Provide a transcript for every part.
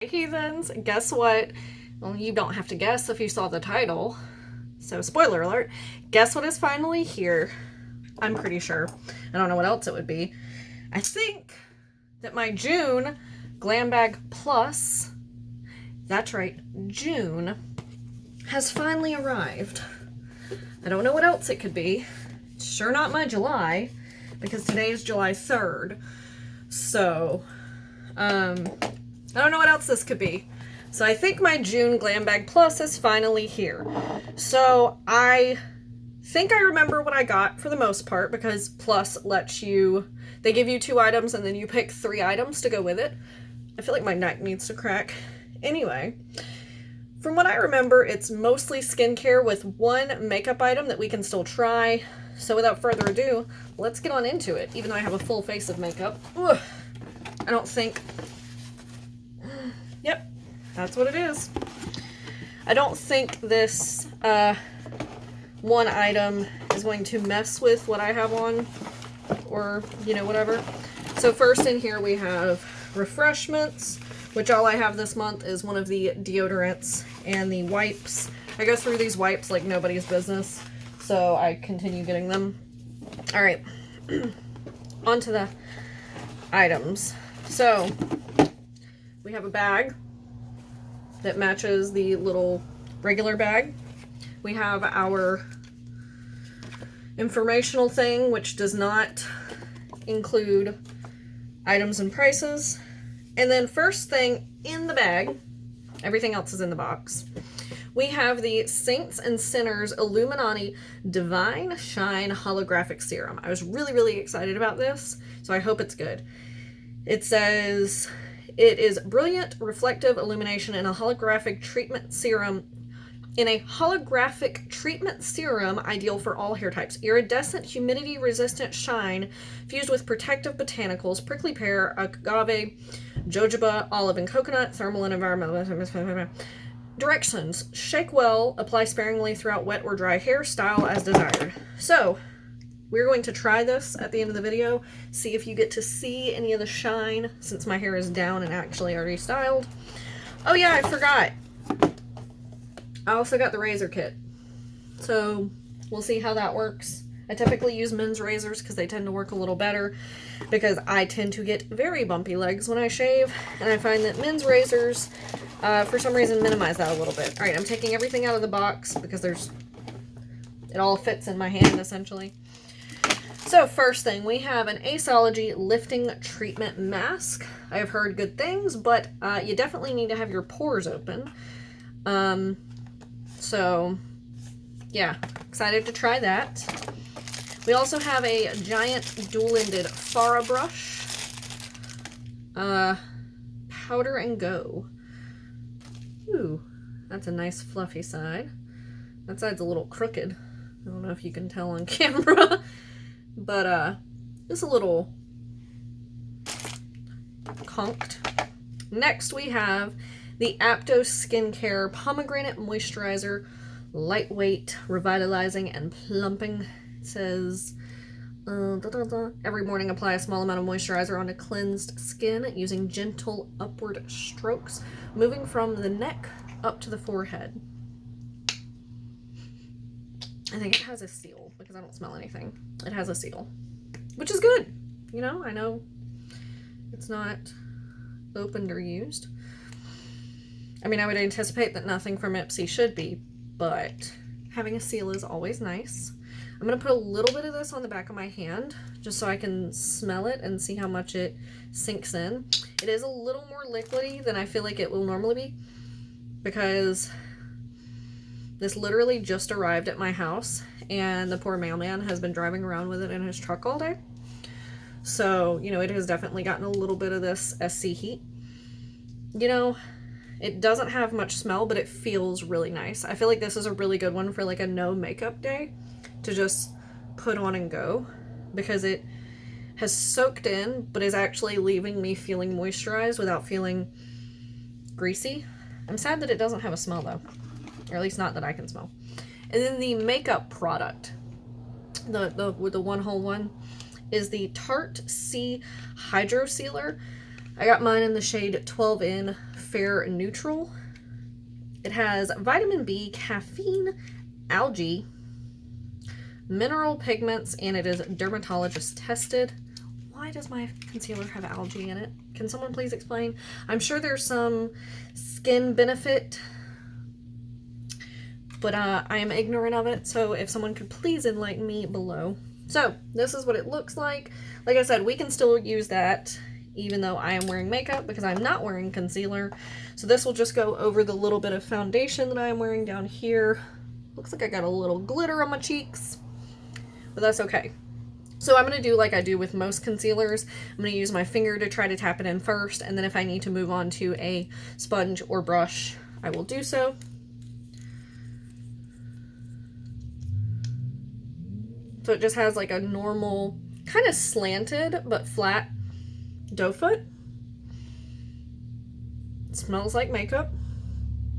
Heathens, guess what? Well, you don't have to guess if you saw the title. So, spoiler alert, guess what is finally here? I'm pretty sure. I don't know what else it would be. I think that my June Glam Bag Plus, that's right, June, has finally arrived. I don't know what else it could be. It's sure not my July, because today is July 3rd. So, I don't know what else this could be. So I think my June Glam Bag Plus is finally here. So I think I remember what I got for the most part, because Plus lets you, they give you 2 items and then you pick 3 items to go with it. I feel like my neck needs to crack. Anyway, from what I remember, it's mostly skincare with 1 makeup item that we can still try. So without further ado, let's get on into it. Even though I have a full face of makeup. Ugh, I don't think... Yep. That's what it is. I don't think this 1 item is going to mess with what I have on, or, you know, whatever. So first in here we have refreshments, which all I have this month is one of the deodorants and the wipes. I go through these wipes like nobody's business, so I continue getting them. All right, on to the items. So we have a bag that matches the little regular bag. We have our informational thing, which does not include items and prices. And then first thing in the bag, everything else is in the box, we have the Saints and Sinners Illuminati Divine Shine Holographic Serum. I was really, really excited about this, so I hope it's good. It says... It is brilliant reflective illumination in a holographic treatment serum. Ideal for all hair types. Iridescent, humidity-resistant shine fused with protective botanicals, prickly pear, agave, jojoba, olive, and coconut, thermal and environmental. Directions: shake well, apply sparingly throughout wet or dry hair, style as desired. So, we're going to try this at the end of the video, see if you get to see any of the shine, since my hair is down and actually already styled. Oh yeah, I forgot. I also got the razor kit. So, we'll see how that works. I typically use men's razors because they tend to work a little better, because I tend to get very bumpy legs when I shave, and I find that men's razors, for some reason, minimize that a little bit. Alright, I'm taking everything out of the box, because it all fits in my hand, essentially. So first thing, we have an Aceology Lifting Treatment Mask. I have heard good things, but you definitely need to have your pores open. So, yeah, excited to try that. We also have a giant dual-ended Farah brush. Powder and Go. Ooh, that's a nice fluffy side. That side's a little crooked. I don't know if you can tell on camera. But, it's a little conked. Next, we have the Aptos Skincare Pomegranate Moisturizer. Lightweight, revitalizing, and plumping. It says, every morning apply a small amount of moisturizer onto cleansed skin using gentle upward strokes, moving from the neck up to the forehead. I think it has a seal, because I don't smell anything. It has a seal, which is good. You know, I know it's not opened or used. I mean, I would anticipate that nothing from Ipsy should be, but having a seal is always nice. I'm going to put a little bit of this on the back of my hand, just so I can smell it and see how much it sinks in. It is a little more liquidy than I feel like it will normally be, because this literally just arrived at my house, and the poor mailman has been driving around with it in his truck all day. So, you know, it has definitely gotten a little bit of this SC heat. You know, it doesn't have much smell, but it feels really nice. I feel like this is a really good one for like a no makeup day to just put on and go, because it has soaked in, but is actually leaving me feeling moisturized without feeling greasy. I'm sad that it doesn't have a smell though. Or at least not that I can smell. And then the makeup product, with the one whole one, is the Tarte C Hydro Sealer. I got mine in the shade 12 in Fair Neutral. It has vitamin B, caffeine, algae, mineral pigments, and it is dermatologist tested. Why does my concealer have algae in it? Can someone please explain? I'm sure there's some skin benefit, but I am ignorant of it, so if someone could please enlighten me below. So this is what it looks like. Like I said, we can still use that even though I am wearing makeup because I'm not wearing concealer. So this will just go over the little bit of foundation that I am wearing down here. Looks like I got a little glitter on my cheeks, but that's okay. So I'm going to do like I do with most concealers. I'm going to use my finger to try to tap it in first, and then if I need to move on to a sponge or brush, I will do so. So it just has like a normal, kind of slanted but flat doe foot. It smells like makeup.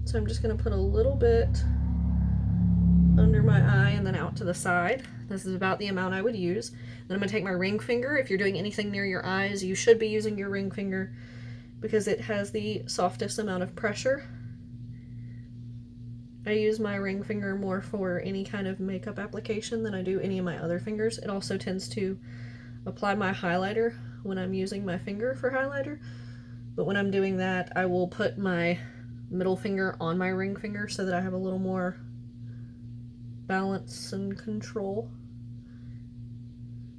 So I'm just going to put a little bit under my eye and then out to the side. This is about the amount I would use. Then I'm going to take my ring finger. If you're doing anything near your eyes, you should be using your ring finger because it has the softest amount of pressure. I use my ring finger more for any kind of makeup application than I do any of my other fingers. It also tends to apply my highlighter when I'm using my finger for highlighter. But when I'm doing that, I will put my middle finger on my ring finger so that I have a little more balance and control,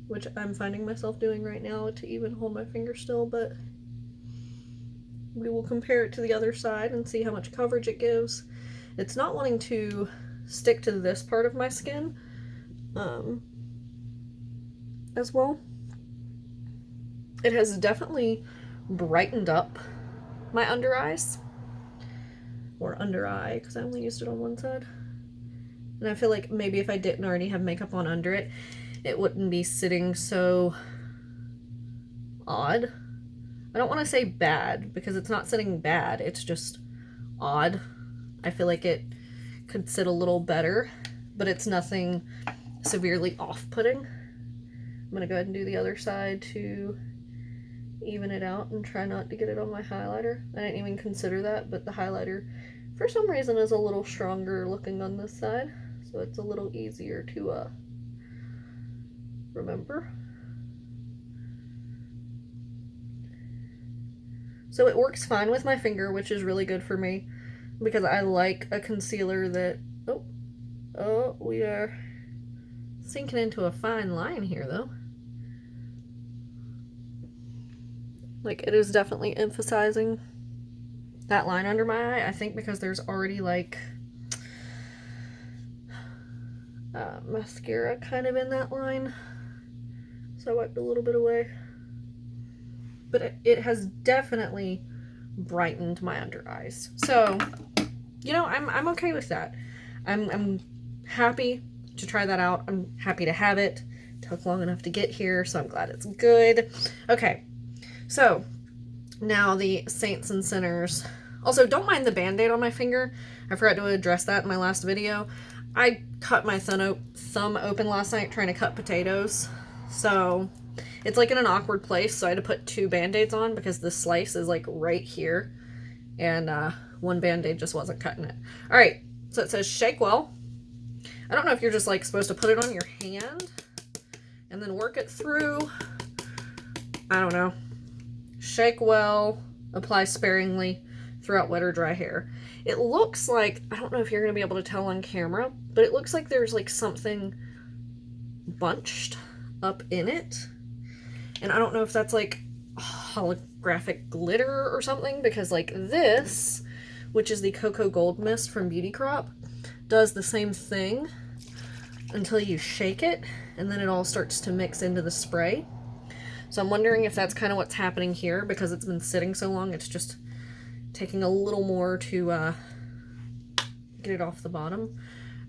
which I'm finding myself doing right now to even hold my finger still, but we will compare it to the other side and see how much coverage it gives. It's not wanting to stick to this part of my skin as well. It has definitely brightened up my under eyes, or under eye, because I only used it on one side. And I feel like maybe if I didn't already have makeup on under it, it wouldn't be sitting so odd. I don't want to say bad, because it's not sitting bad, it's just odd. I feel like it could sit a little better, but it's nothing severely off-putting. I'm going to go ahead and do the other side to even it out and try not to get it on my highlighter. I didn't even consider that, but the highlighter for some reason is a little stronger looking on this side, so it's a little easier to remember. So it works fine with my finger, which is really good for me because I like a concealer that, oh, we are sinking into a fine line here though. Like, it is definitely emphasizing that line under my eye, I think because there's already like mascara kind of in that line. So I wiped a little bit away. But it has definitely brightened my under eyes. So, you know, I'm okay with that. I'm happy to try that out. I'm happy to have it. It took long enough to get here, so I'm glad it's good. Okay. So, now the Saints and Sinners. Also, don't mind the band-aid on my finger. I forgot to address that in my last video. I cut my thumb open last night trying to cut potatoes. So, it's like in an awkward place, so I had to put 2 band-aids on because the slice is like right here. And one band-aid just wasn't cutting it. Alright, so it says shake well. I don't know if you're just like supposed to put it on your hand and then work it through. I don't know. Shake well, apply sparingly throughout wet or dry hair. It looks like, I don't know if you're going to be able to tell on camera, but it looks like there's like something bunched up in it. And I don't know if that's like holographic glitter or something, because like this, which is the Cocoa Gold Mist from Beauty Crop, does the same thing until you shake it, and then it all starts to mix into the spray. So I'm wondering if that's kind of what's happening here, because it's been sitting so long, it's just taking a little more to get it off the bottom.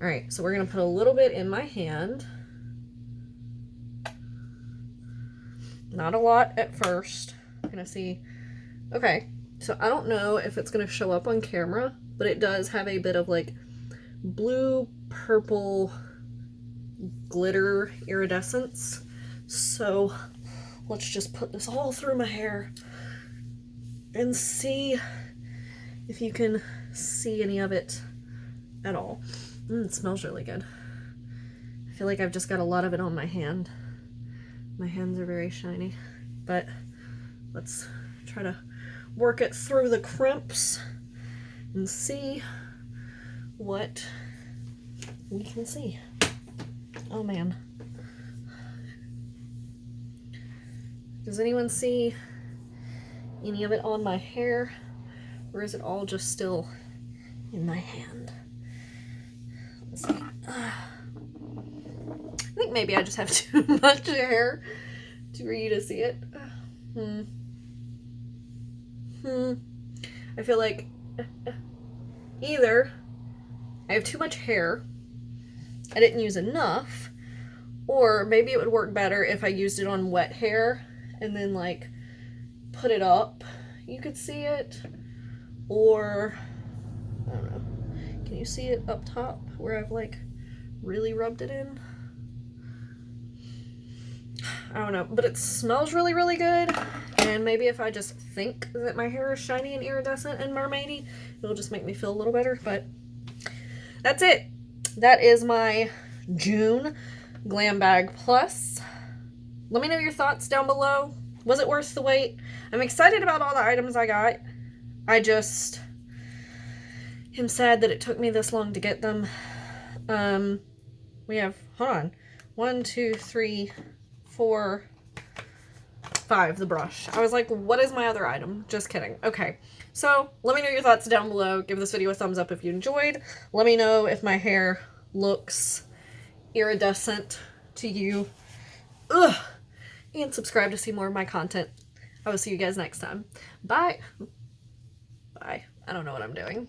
Alright, so we're going to put a little bit in my hand. Not a lot at first. I'm going to see. Okay, so I don't know if it's going to show up on camera, but it does have a bit of like blue, purple glitter iridescence. So let's just put this all through my hair and see if you can see any of it at all. It smells really good. I feel like I've just got a lot of it on my hand. My hands are very shiny, but let's try to work it through the crimps and see what we can see. Oh man. Does anyone see any of it on my hair, or is it all just still in my hand? Let's see. I think maybe I just have too much hair for you to see it. I feel like either I have too much hair, I didn't use enough, or maybe it would work better if I used it on wet hair and then like put it up. You could see it, or I don't know. Can you see it up top where I've like really rubbed it in? I don't know, but it smells really, really good. And maybe if I just think that my hair is shiny and iridescent and mermaidy, it'll just make me feel a little better. But that's it. That is my June Glam Bag Plus. Let me know your thoughts down below. Was it worth the wait? I'm excited about all the items I got. I just am sad that it took me this long to get them. We have, hold on, 1, 2, 3, 4, 5, the brush. I was like, what is my other item? Just kidding. Okay, so let me know your thoughts down below. Give this video a thumbs up if you enjoyed. Let me know if my hair looks iridescent to you. Ugh. And subscribe to see more of my content. I will see you guys next time. Bye. Bye. I don't know what I'm doing.